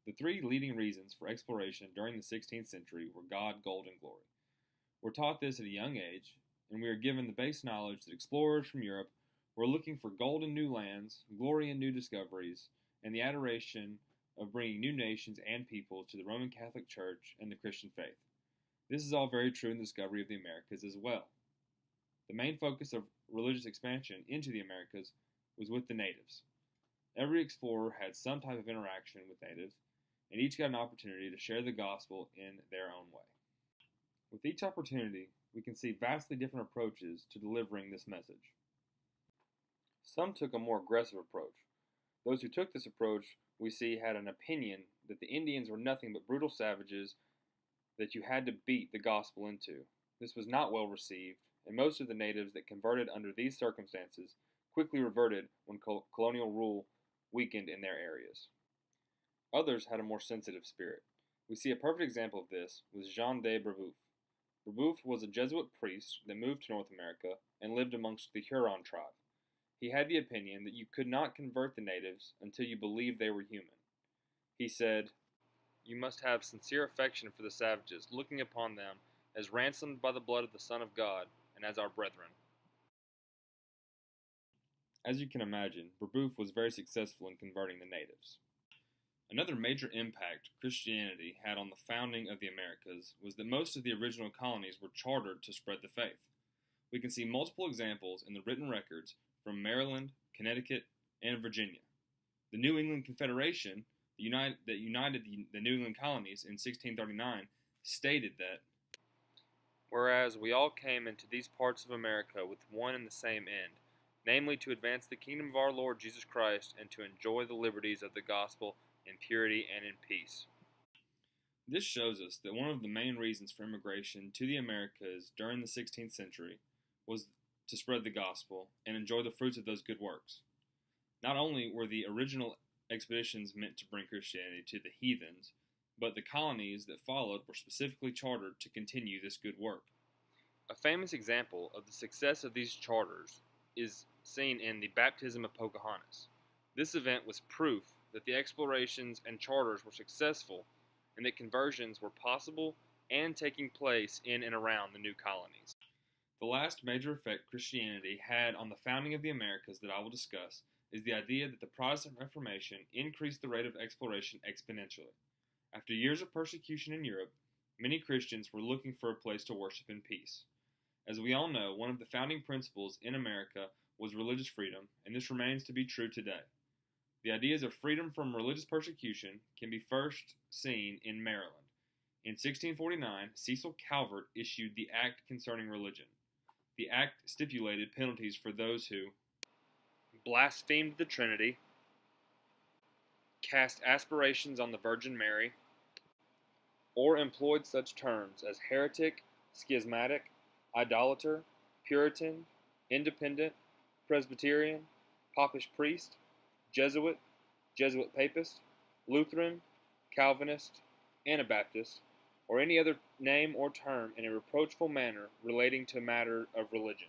The three leading reasons for exploration during the 16th century were God, gold, and glory. We're taught this at a young age, and we are given the base knowledge that explorers from Europe were looking for gold in new lands, glory in new discoveries, and the adoration of bringing new nations and peoples to the Roman Catholic Church and the Christian faith. This is all very true in the discovery of the Americas as well. The main focus of religious expansion into the Americas was with the natives. Every explorer had some type of interaction with natives, and each got an opportunity to share the gospel in their own way. With each opportunity, we can see vastly different approaches to delivering this message. Some took a more aggressive approach. Those who took this approach, we see, had an opinion that the Indians were nothing but brutal savages that you had to beat the gospel into. This was not well received, and most of the natives that converted under these circumstances quickly reverted when colonial rule weakened in their areas. Others had a more sensitive spirit. We see a perfect example of this with Jean de Brebeuf. Brebeuf was a Jesuit priest that moved to North America and lived amongst the Huron tribe. He had the opinion that you could not convert the natives until you believed they were human. He said, "You must have sincere affection for the savages, looking upon them as ransomed by the blood of the Son of God and as our brethren." As you can imagine, Brebeuf was very successful in converting the natives. Another major impact Christianity had on the founding of the Americas was that most of the original colonies were chartered to spread the faith. We can see multiple examples in the written records from Maryland, Connecticut, and Virginia. The New England Confederation, that united the New England colonies in 1639, stated that, "Whereas we all came into these parts of America with one and the same end, namely to advance the kingdom of our Lord Jesus Christ and to enjoy the liberties of the gospel in purity and in peace." This shows us that one of the main reasons for immigration to the Americas during the 16th century was to spread the gospel and enjoy the fruits of those good works. Not only were the original expeditions meant to bring Christianity to the heathens, but the colonies that followed were specifically chartered to continue this good work. A famous example of the success of these charters is seen in the baptism of Pocahontas. This event was proof that the explorations and charters were successful and that conversions were possible and taking place in and around the new colonies. The last major effect Christianity had on the founding of the Americas that I will discuss is the idea that the Protestant Reformation increased the rate of exploration exponentially. After years of persecution in Europe, many Christians were looking for a place to worship in peace. As we all know, one of the founding principles in America was religious freedom, and this remains to be true today. The ideas of freedom from religious persecution can be first seen in Maryland. In 1649, Cecil Calvert issued the Act Concerning Religion. The act stipulated penalties for those who blasphemed the Trinity, cast aspersions on the Virgin Mary, or employed such terms as heretic, schismatic, idolater, Puritan, independent, Presbyterian, Popish priest, Jesuit, Jesuit papist, Lutheran, Calvinist, Anabaptist, or any other name or term in a reproachful manner relating to a matter of religion.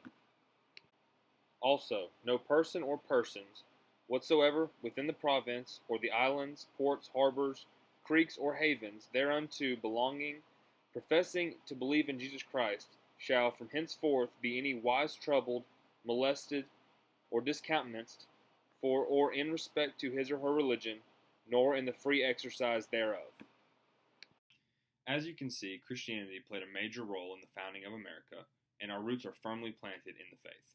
Also, no person or persons whatsoever within the province, or the islands, ports, harbors, creeks, or havens thereunto belonging, professing to believe in Jesus Christ, shall from henceforth be any wise troubled, molested, or discountenanced for or in respect to his or her religion, nor in the free exercise thereof. As you can see, Christianity played a major role in the founding of America, and our roots are firmly planted in the faith.